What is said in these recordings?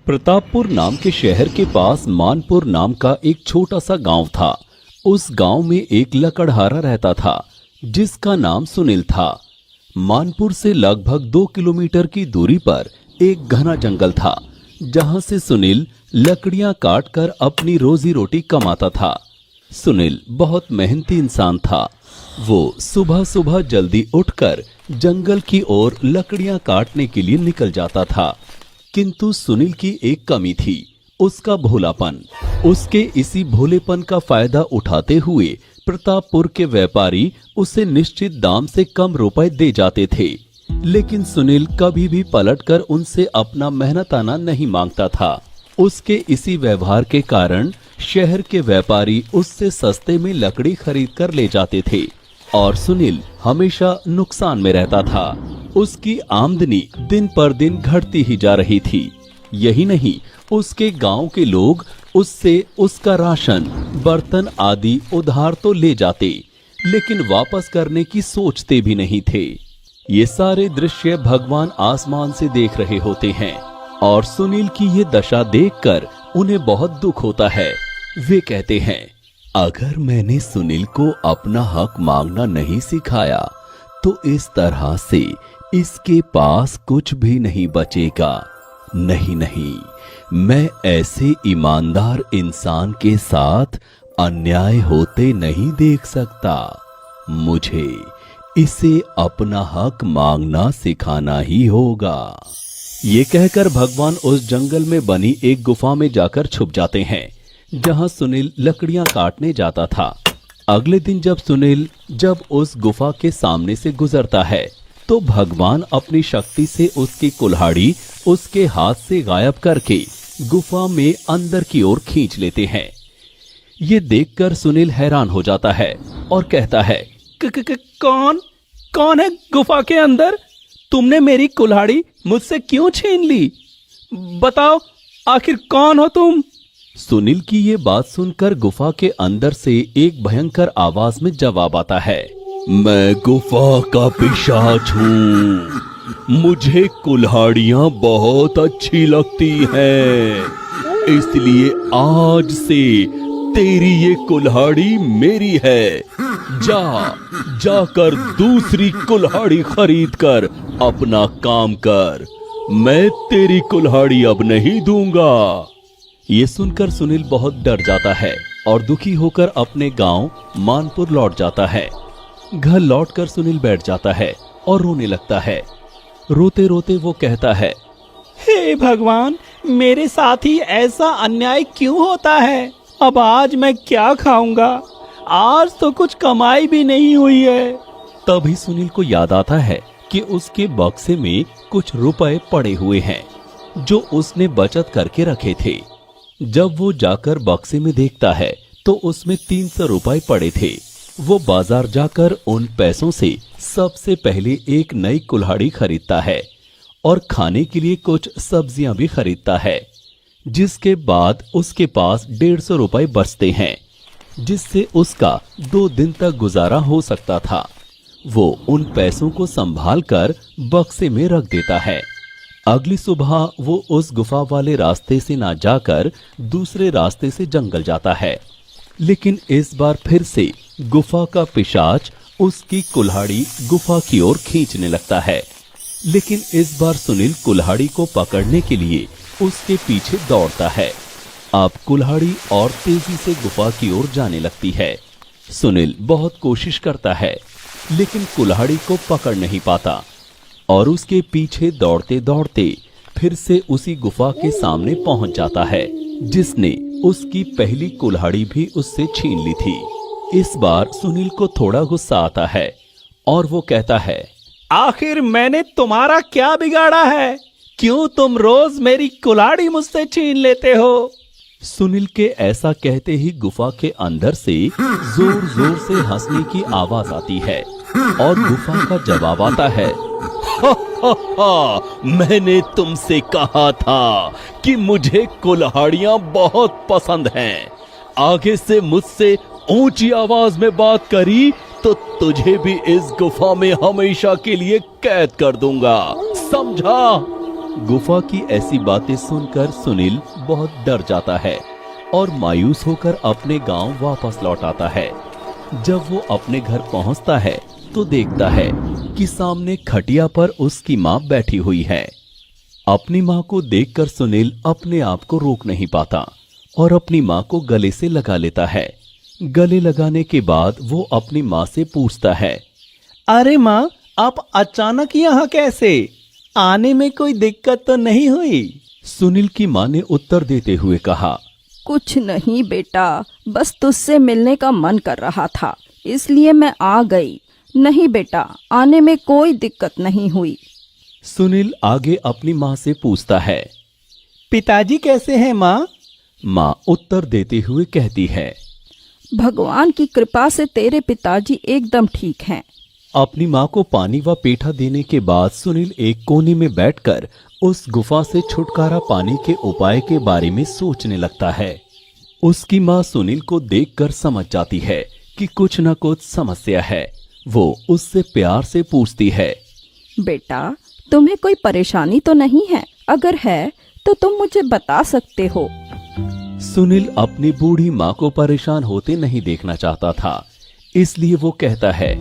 प्रतापपुर नाम के शहर के पास मानपुर नाम का एक छोटा सा गांव था। उस गांव में एक लकड़हारा रहता था जिसका नाम सुनील था। मानपुर से लगभग 2 किलोमीटर की दूरी पर एक घना जंगल था जहां से सुनील लकड़ियां काटकर अपनी रोजी रोटी कमाता था। सुनील बहुत मेहनती इंसान था। वो सुबह सुबह जल्दी उठकर जंगल की ओर लकड़ियां काटने के लिए निकल जाता था। किंतु सुनील की एक कमी थी, उसका भोलापन। उसके इसी भोलेपन का फायदा उठाते हुए प्रतापपुर के व्यापारी उसे निश्चित दाम से कम रुपए दे जाते थे, लेकिन सुनील कभी भी पलटकर उनसे अपना मेहनताना नहीं मांगता था। उसके इसी व्यवहार के कारण शहर के व्यापारी उससे सस्ते में लकड़ी खरीद कर ले जाते थे और सुनील हमेशा नुकसान में रहता था। उसकी आमदनी दिन पर दिन घटती ही जा रही थी। यही नहीं, उसके गांव के लोग उससे उसका राशन, बर्तन आदि उधार तो ले जाते, लेकिन वापस करने की सोचते भी नहीं थे। ये सारे दृश्य भगवान आसमान से देख रहे होते हैं और सुनील की ये दशा देखकर उन्हें बहुत दुख होता है। वे कहते हैं, अगर मैंने सुनील को अपना हक मांगना नहीं सिखाया तो इस तरह से इसके पास कुछ भी नहीं बचेगा। नहीं नहीं, मैं ऐसे ईमानदार इंसान के साथ अन्याय होते नहीं देख सकता। मुझे इसे अपना हक मांगना सिखाना ही होगा। ये कहकर भगवान उस जंगल में बनी एक गुफा में जाकर छुप जाते हैं जहां सुनील लकड़ियां काटने जाता था। अगले दिन जब सुनील उस गुफा के सामने से गुजरता है तो भगवान अपनी शक्ति से उसकी कुल्हाड़ी उसके हाथ से गायब करके गुफा में अंदर की ओर खींच लेते हैं। ये देखकर सुनील हैरान हो जाता है और कहता है, कौन है गुफा के अंदर? तुमने मेरी कुल्हाड़ी मुझसे क्यों छीन ली? बताओ, आखिर कौन हो तुम? सुनील की ये बात सुनकर गुफा के अंदर से एक भयंकर आवाज में जवाब आता है, मैं गुफा का पिशाच हूँ। मुझे कुल्हाड़ियाँ बहुत अच्छी लगती हैं, इसलिए आज से तेरी ये कुल्हाड़ी मेरी है। जाकर दूसरी कुल्हाड़ी खरीद कर अपना काम कर। मैं तेरी कुल्हाड़ी अब नहीं दूंगा। ये सुनकर सुनील बहुत डर जाता है और दुखी होकर अपने गांव मानपुर लौट जाता है। घर लौटकर सुनील बैठ जाता है और रोने लगता है। रोते रोते वो कहता है, हे भगवान, मेरे साथ ही ऐसा अन्याय क्यों होता है? अब आज मैं क्या खाऊंगा? आज तो कुछ कमाई भी नहीं हुई है। तभी सुनील को याद आता है कि उसके बक्से में कुछ रुपए पड़े हुए हैं जो उसने बचत करके रखे थे। जब वो जाकर बक्से में देखता है तो उसमें 300 रुपए पड़े थे। वो बाजार जाकर उन पैसों से सबसे पहले एक नई कुल्हाड़ी खरीदता है और खाने के लिए कुछ सब्जियां भी खरीदता है, जिसके बाद उसके पास 150 रुपए बचते हैं, जिससे उसका 2 दिन तक गुजारा हो सकता था। वो उन पैसों को संभाल कर बक्से में रख देता है। अगली सुबह वो उस गुफा वाले रास्ते से ना जाकर दूसरे रास्ते से जंगल जाता है, लेकिन इस बार फिर से गुफा का पिशाच उसकी कुल्हाड़ी गुफा की ओर खींचने लगता है। लेकिन इस बार सुनील कुल्हाड़ी को पकड़ने के लिए उसके पीछे दौड़ता है। अब कुल्हाड़ी और तेजी से गुफा की ओर जाने लगती है। सुनील बहुत कोशिश करता है लेकिन कुल्हाड़ी को पकड़ नहीं पाता और उसके पीछे दौड़ते दौड़ते फिर से उसी गुफा के सामने पहुंच जाता है जिसने उसकी पहली कुल्हाड़ी भी उससे छीन ली थी। इस बार सुनील को थोड़ा गुस्सा आता है और वो कहता है, आखिर मैंने तुम्हारा क्या बिगाड़ा है? क्यों तुम रोज मेरी कुल्हाड़ी मुझसे छीन लेते हो? सुनील के ऐसा कहते ही गुफा के अंदर से जोर जोर से हंसने की आवाज आती है और गुफा का जवाब आता है, हा, हा, हा, मैंने तुमसे कहा था कि मुझे कुल्हाड़ियां बहुत पसंद हैं। आगे से मुझसे ऊंची आवाज में बात करी तो तुझे भी इस गुफा में हमेशा के लिए कैद कर दूंगा, समझा? गुफा की ऐसी बातें सुनकर सुनील बहुत डर जाता है और मायूस होकर अपने गांव वापस लौट आता है। जब वो अपने घर पहुंचता है तो देखता है कि सामने खटिया पर उसकी माँ बैठी हुई है। अपनी माँ को देखकर सुनील अपने आप को रोक नहीं पाता और अपनी माँ को गले से लगा लेता है। गले लगाने के बाद वो अपनी माँ से पूछता है, अरे माँ, आप अचानक यहाँ कैसे? आने में कोई दिक्कत तो नहीं हुई? सुनील की माँ ने उत्तर देते हुए कहा, कुछ नहीं बेटा, बस तुझसे मिलने का मन कर रहा था, इसलिए मैं आ गई। नहीं बेटा, आने में कोई दिक्कत नहीं हुई। सुनील आगे अपनी माँ से पूछता है, पिताजी कैसे हैं माँ? माँ उत्तर देते हुए कहती है, भगवान की कृपा से तेरे पिताजी एकदम ठीक हैं। अपनी माँ को पानी व पेठा देने के बाद सुनील एक कोने में बैठकर उस गुफा से छुटकारा पाने के उपाय के बारे में सोचने लगता है। उसकी माँ सुनील को देखकर समझ जाती है कि कुछ न कुछ समस्या है। वो उससे प्यार से पूछती है, बेटा, तुम्हें कोई परेशानी तो नहीं है? अगर है तो तुम मुझे बता सकते हो। सुनील अपनी बूढ़ी माँ को परेशान होते नहीं देखना चाहता था, इसलिए वो कहता है,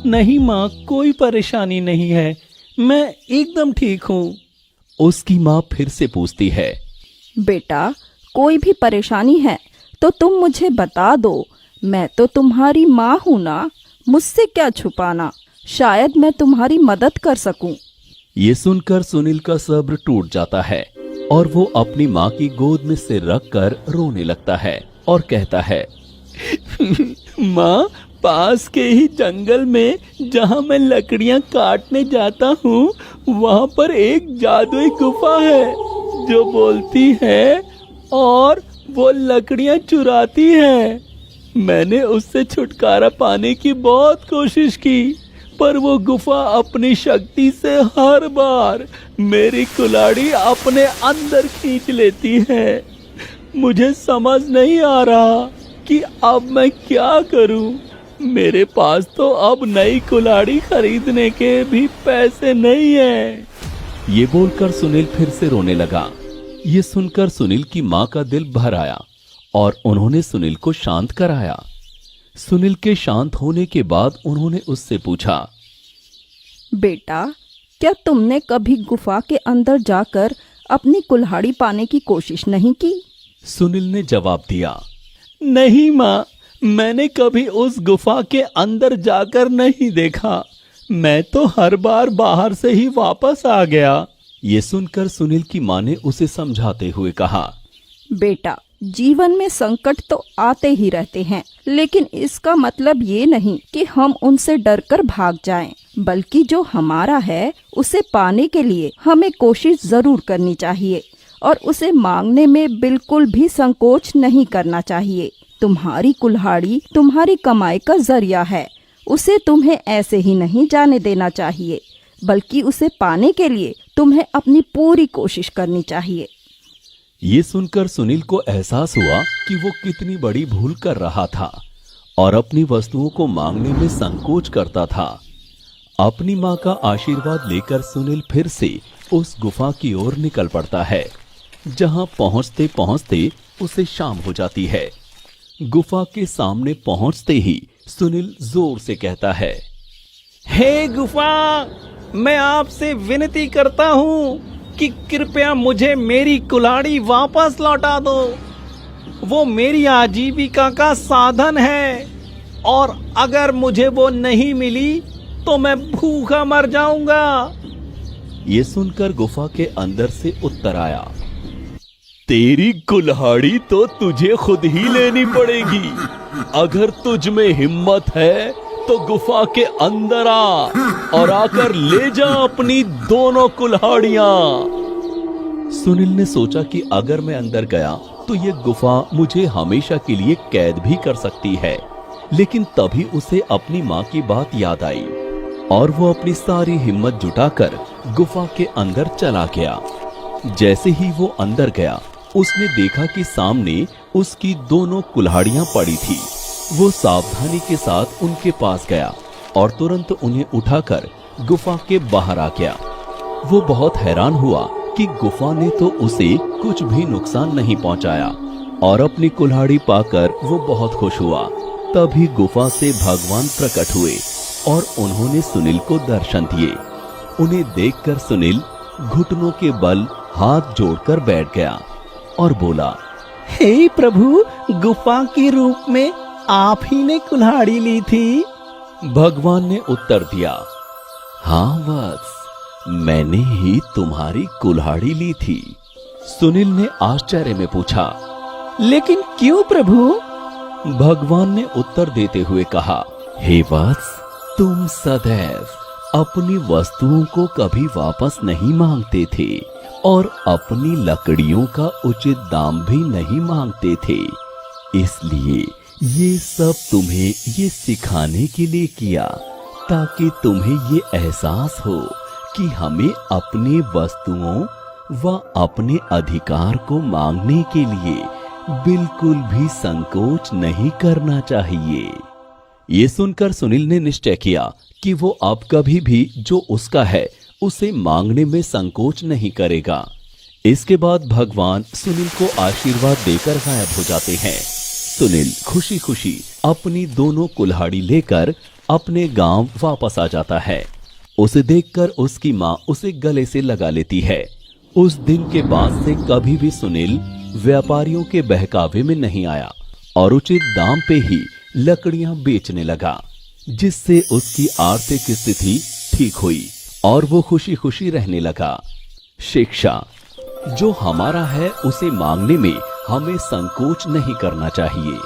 नहीं माँ, कोई परेशानी नहीं है, मैं एकदम ठीक हूँ। उसकी माँ फिर से पूछती है, बेटा, कोई भी परेशानी है तो तुम मुझे बता दो। मैं तो तुम्हारी माँ हूँ ना, मुझसे क्या छुपाना? शायद मैं तुम्हारी मदद कर सकूं। ये सुनकर सुनील का सब्र टूट जाता है और वो अपनी माँ की गोद में सिर रखकर रोने लगता है और कहता है, माँ, पास के ही जंगल में जहाँ मैं लकड़ियाँ काटने जाता हूँ, वहाँ पर एक जादुई गुफा है जो बोलती है और वो लकड़ियाँ चुराती है। मैंने उससे छुटकारा पाने की बहुत कोशिश की, पर वो गुफा अपनी शक्ति से हर बार मेरी कुल्हाड़ी अपने अंदर खींच लेती है। मुझे समझ नहीं आ रहा कि अब मैं क्या करूं। मेरे पास तो अब नई कुल्हाड़ी खरीदने के भी पैसे नहीं हैं। ये बोलकर सुनील फिर से रोने लगा। ये सुनकर सुनील की माँ का दिल भर आया और उन्होंने सुनील को शांत कराया। सुनील के शांत होने के बाद उन्होंने उससे पूछा, बेटा, क्या तुमने कभी गुफा के अंदर जाकर अपनी कुल्हाड़ी पाने की कोशिश नहीं की? सुनील ने जवाब दिया, नहीं माँ, मैंने कभी उस गुफा के अंदर जाकर नहीं देखा। मैं तो हर बार बाहर से ही वापस आ गया। ये सुनकर सुनील की माँ ने उसे समझाते हुए कहा, बेटा, जीवन में संकट तो आते ही रहते हैं, लेकिन इसका मतलब ये नहीं कि हम उनसे डरकर भाग जाएं, बल्कि जो हमारा है उसे पाने के लिए हमें कोशिश जरूर करनी चाहिए और उसे मांगने में बिल्कुल भी संकोच नहीं करना चाहिए। तुम्हारी कुल्हाड़ी तुम्हारी कमाई का जरिया है, उसे तुम्हें ऐसे ही नहीं जाने देना चाहिए, बल्कि उसे पाने के लिए तुम्हें अपनी पूरी कोशिश करनी चाहिए। ये सुनकर सुनील को एहसास हुआ कि वो कितनी बड़ी भूल कर रहा था और अपनी वस्तुओं को मांगने में संकोच करता था। अपनी माँ का आशीर्वाद लेकर सुनील फिर से उस गुफा की ओर निकल पड़ता है, जहाँ पहुँचते पहुँचते उसे शाम हो जाती है। गुफा के सामने पहुँचते ही सुनील जोर से कहता है, हे गुफा, मैं आपसे विनती करता हूँ कि कृपया मुझे मेरी कुल्हाड़ी वापस लौटा दो। वो मेरी आजीविका का साधन है और अगर मुझे वो नहीं मिली तो मैं भूखा मर जाऊंगा। ये सुनकर गुफा के अंदर से उत्तर आया, तेरी कुल्हाड़ी तो तुझे खुद ही लेनी पड़ेगी। अगर तुझ में हिम्मत है तो गुफा के अंदर आ और आकर ले जा अपनी दोनों कुल्हाड़ियां। सुनील ने सोचा कि अगर मैं अंदर गया तो ये गुफा मुझे हमेशा के लिए कैद भी कर सकती है, लेकिन तभी उसे अपनी माँ की बात याद आई और वो अपनी सारी हिम्मत जुटाकर गुफा के अंदर चला गया। जैसे ही वो अंदर गया, उसने देखा कि सामने उसकी दोनों कुल्हाड़ियां पड़ी थी। वो सावधानी के साथ उनके पास गया और तुरंत उन्हें उठाकर गुफा के बाहर आ गया। वो बहुत हैरान हुआ कि गुफा ने तो उसे कुछ भी नुकसान नहीं पहुंचाया और अपनी कुल्हाड़ी पाकर वो बहुत खुश हुआ। तभी गुफा से भगवान प्रकट हुए और उन्होंने सुनील को दर्शन दिए। उन्हें देखकर सुनील घुटनों के बल हाथ जोड़कर बैठ गया और बोला, हे प्रभु, गुफा के रूप में आप ही ने कुल्हाड़ी ली थी। भगवान ने उत्तर दिया, हाँ वत्स, मैंने ही तुम्हारी कुल्हाड़ी ली थी। सुनील ने आश्चर्य में पूछा, लेकिन क्यों प्रभु? भगवान ने उत्तर देते हुए कहा, हे वत्स, तुम सदैव अपनी वस्तुओं को कभी वापस नहीं मांगते थे और अपनी लकड़ियों का उचित दाम भी नहीं मांगते थे। इसलिए ये सब तुम्हें ये सिखाने के लिए किया ताकि तुम्हें ये एहसास हो कि हमें अपनी वस्तुओं व अपने अधिकार को मांगने के लिए बिल्कुल भी संकोच नहीं करना चाहिए। ये सुनकर सुनील ने निश्चय किया कि वो अब कभी भी जो उसका है उसे मांगने में संकोच नहीं करेगा। इसके बाद भगवान सुनील को आशीर्वाद देकर गायब हो जाते हैं। सुनील खुशी खुशी अपनी दोनों कुल्हाड़ी लेकर अपने गांव वापस आ जाता है। उसे देखकर उसकी माँ उसे गले से लगा लेती है। उस दिन के बाद से कभी भी सुनील व्यापारियों के बहकावे में नहीं आया और उचित दाम पे ही लकड़ियां बेचने लगा, जिससे उसकी आर्थिक स्थिति ठीक हुई और वो खुशी खुशी रहने लगा। शिक्षा, जो हमारा है उसे मांगने में हमें संकोच नहीं करना चाहिए।